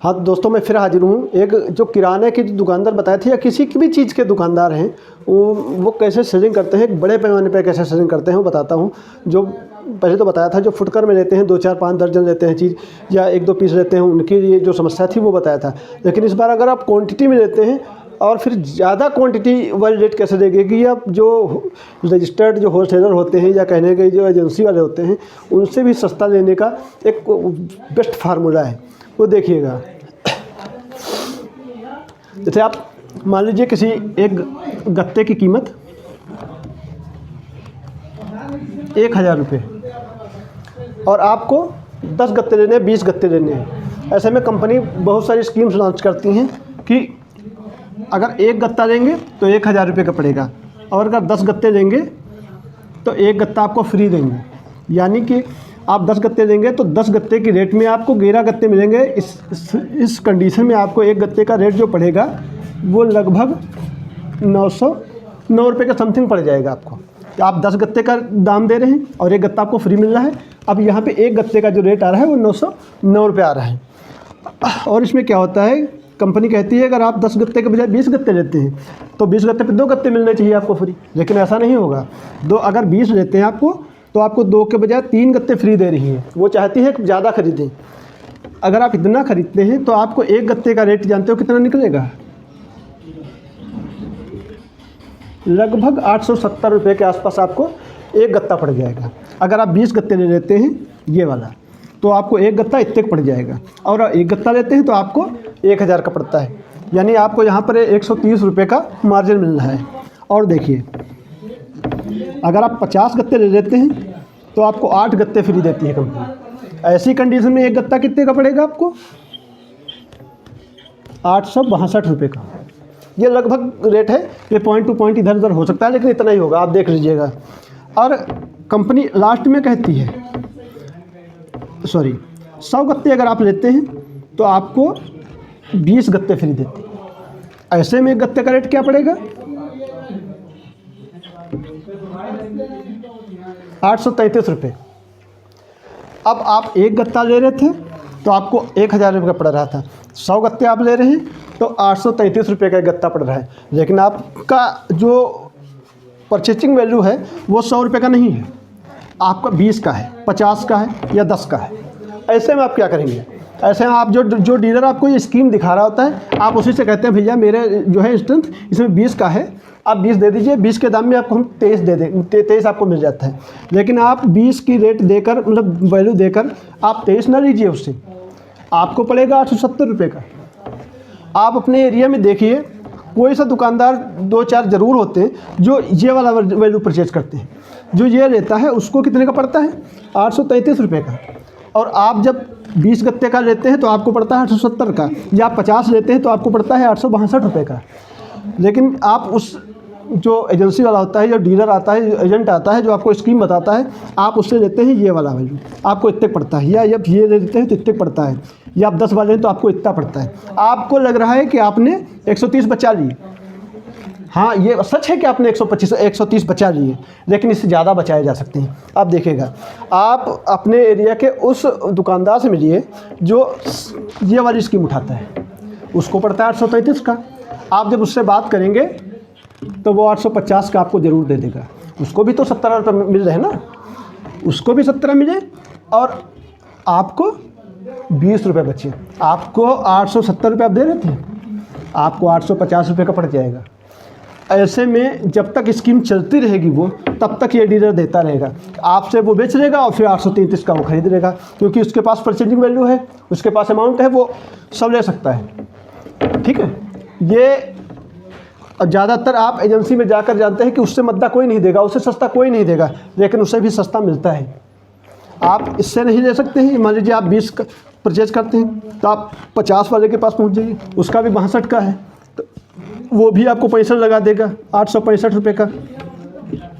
हाँ दोस्तों, मैं फिर हाजिर हूँ। एक जो किराने के जो दुकानदार बताए थे या किसी की भी चीज़ के दुकानदार हैं, वो कैसे सेलिंग करते हैं, एक बड़े पैमाने पे कैसे सेलिंग करते हैं वो बताता हूँ। जो पहले तो बताया था, जो फुटकर में लेते हैं 2 4 5 दर्जन लेते हैं चीज़ या 1 2 पीस लेते हैं, उनकी ये जो समस्या थी वो बताया था। लेकिन इस बार अगर आप क्वान्टिटी में लेते हैं और फिर ज़्यादा क्वांटिटी वाली रेट कैसे देंगे कि आप जो रजिस्टर्ड जो होलसेलर होते हैं या कहने के जो एजेंसी वाले होते हैं, उनसे भी सस्ता लेने का एक बेस्ट फार्मूला है, वो देखिएगा। जैसे आप मान लीजिए किसी एक गत्ते की कीमत 1000 रुपये और आपको 10 गत्ते लेने हैं, 20 गत्ते लेने हैं। ऐसे में कंपनी बहुत सारी स्कीम्स लॉन्च करती हैं कि अगर एक गत्ता लेंगे तो 1000 रुपये का पड़ेगा, और अगर 10 गत्ते लेंगे तो एक गत्ता आपको फ्री देंगे। यानी कि आप 10 गत्ते लेंगे तो 10 गत्ते की रेट में आपको 11 गत्ते मिलेंगे। इस कंडीशन में आपको एक गत्ते का रेट जो पड़ेगा वो लगभग 909 रुपये के समथिंग पड़ जाएगा आपको। आप 10 गत्ते का दाम दे रहे हैं और एक गत्ता आपको फ्री मिल रहा है। अब यहाँ पे एक गत्ते का जो रेट आ रहा है वो 909 रुपये आ रहा है। और इसमें क्या होता है, कंपनी कहती है अगर आप 10 गत्ते के बजाय 20 गत्ते लेते हैं तो 20 गत्ते पे 2 गत्ते मिलने चाहिए आपको फ्री। लेकिन ऐसा नहीं होगा। अगर 20 लेते हैं आपको तो आपको 2 के बजाय 3 गत्ते फ्री दे रही है। वो चाहती है कि ज़्यादा खरीदें। अगर आप इतना खरीदते हैं तो आपको एक गत्ते का रेट जानते हो कितना निकलेगा? लगभग 870 रुपये के आसपास आपको एक गत्ता पड़ जाएगा। अगर आप 20 गत्ते ले लेते हैं ये वाला तो आपको एक गत्ता इतने पड़ जाएगा, और एक गत्ता लेते हैं तो आपको 1000 का पड़ता है। यानी आपको यहाँ पर 130 रुपये का मार्जिन मिल रहा है। और देखिए, अगर आप 50 गत्ते ले लेते हैं तो आपको 8 गत्ते फ्री देती है कंपनी। ऐसी कंडीशन में एक गत्ता कितने का पड़ेगा आपको? 862 रुपये का। ये लगभग रेट है। ये पॉइंट टू पॉइंट इधर उधर हो सकता है, लेकिन इतना ही होगा, आप देख लीजिएगा। और कंपनी लास्ट में कहती है 100 गत्ते अगर आप लेते हैं तो आपको 20 गत्ते फ्री देती है। ऐसे में एक गत्ते का रेट क्या पड़ेगा? 833 रुपये। अब आप एक गत्ता ले रहे थे तो आपको 1000 रुपये का पड़ रहा था। 100 गत्ते आप ले रहे हैं तो 833 रुपये का एक गत्ता पड़ रहा है। लेकिन आपका जो परचेजिंग वैल्यू है वो 100 रुपये का नहीं है, आपका 20 का है, 50 का है या 10 का है। ऐसे में आप क्या करेंगे? ऐसे में आप जो डीलर आपको ये स्कीम दिखा रहा होता है, आप उसी से कहते हैं भैया मेरे जो है स्ट्रेंथ इसमें 20 का है, आप 20 दे दीजिए। 20 के दाम में आपको हम 23 दे दें, 23 आपको मिल जाता है। लेकिन आप 20 की रेट देकर, मतलब वैल्यू देकर आप 23 ना लीजिए, उससे आपको पड़ेगा 870 रुपये का। आप अपने एरिया में देखिए, कोई सा दुकानदार 2 4 ज़रूर होते हैं जो ये वाला वैल्यू परचेज करते हैं। जो ये लेता है उसको कितने का पड़ता है? 833 रुपये का। और आप जब 20 गत्ते का लेते हैं तो आपको पड़ता है 870 का, या आप 50 लेते हैं तो आपको पड़ता है 862 रुपये का। लेकिन आप उस जो एजेंसी वाला होता है, जो डीलर आता है, एजेंट आता है, जो आपको स्कीम बताता है, आप उससे लेते हैं ये वाला वैल्यू, आपको इतने पड़ता है। या जब ये लेते हैं तो इतने पड़ता है, या आप 10 वाले हैं तो आपको इतना पड़ता है। आपको लग रहा है कि आपने 130 बचा लिए। हाँ, ये सच है कि आपने 130 बचा लिए, लेकिन इससे ज़्यादा बचाए जा सकते हैं। आप देखिएगा, आप अपने एरिया के उस दुकानदार से मिलिए जो ये वाली स्कीम उठाता है, उसको पड़ता है 833 का। आप जब उससे बात करेंगे तो वो 850 का आपको ज़रूर दे देगा। उसको भी तो 17 रुपये मिल रहे हैं ना, उसको भी 17 मिले और आपको 20 रुपये बचे। आपको 870 रुपये आप दे रहे थे, आपको 850 रुपये का पड़ जाएगा। ऐसे में जब तक स्कीम चलती रहेगी वो, तब तक ये डीलर देता रहेगा। आपसे वो बेच लेगा और फिर 833 का वो खरीद लेगा, क्योंकि उसके पास परचेजिंग वैल्यू है, उसके पास अमाउंट है, वो सब ले सकता है। ठीक है, ये ज़्यादातर आप एजेंसी में जाकर जानते हैं कि उससे मद्दा कोई नहीं देगा, उससे सस्ता कोई नहीं देगा, लेकिन उससे भी सस्ता मिलता है। आप इससे नहीं ले सकते हैं। मान लीजिए आप 20 का परचेज करते हैं तो आप 50 वाले के पास पहुंच जाइए, उसका भी 62 का है, तो वो भी आपको 65 लगा देगा, 865 रुपये का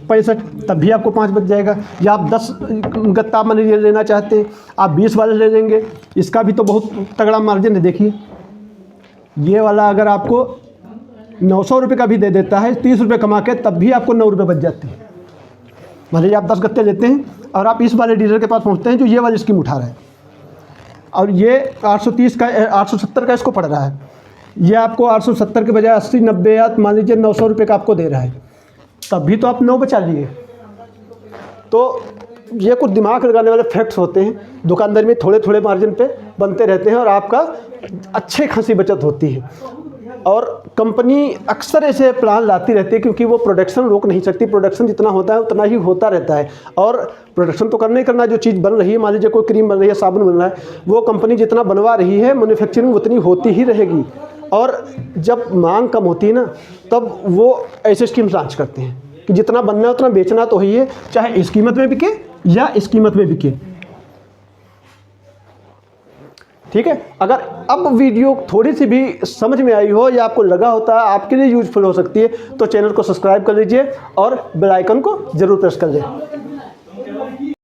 65, तब भी आपको 5 बच जाएगा। या आप 10 गत्ता मान लीजिए लेना चाहते हैं, आप 20 वाले ले लेंगे, इसका भी तो बहुत तगड़ा मार्जिन है। देखिए, ये वाला अगर आपको 900 रुपये का भी दे देता है 30 रुपये कमा के, तब भी आपको 9 रुपये बच जाते हैं। मान लीजिए आप 10 गत्ते लेते हैं और आप इस वाले डीलर के पास पहुंचते हैं जो ये वाली स्कीम उठा रहा है, और ये 830 का 870 का इसको पड़ रहा है। ये आपको 870 के बजाय 80 90 या मान लीजिए 900 रुपये का आपको दे रहा है, तब भी तो आप 9 बचा लिए। तो ये कुछ दिमाग लगाने वाले फैक्ट्स होते हैं। दुकानदार में थोड़े थोड़े मार्जिन पे बनते रहते हैं और आपका अच्छी खासी बचत होती है। और कंपनी अक्सर ऐसे प्लान लाती रहती है क्योंकि वो प्रोडक्शन रोक नहीं सकती। प्रोडक्शन जितना होता है उतना ही होता रहता है, और प्रोडक्शन तो करना ही करना है। जो चीज़ बन रही है, मान लीजिए कोई क्रीम बन रही है, साबुन बन रहा है, वो कंपनी जितना बनवा रही है, मैन्युफैक्चरिंग उतनी होती ही रहेगी। और जब मांग कम होती है ना, तब वो ऐसे स्कीम्स लॉन्च करते हैं कि जितना बनना है उतना बेचना तो ही है, चाहे इस कीमत में बिके या इस कीमत में बिके। ठीक है, अगर अब वीडियो थोड़ी सी भी समझ में आई हो या आपको लगा होता है आपके लिए यूजफुल हो सकती है, तो चैनल को सब्सक्राइब कर लीजिए और बेल आइकन को जरूर प्रेस कर दें।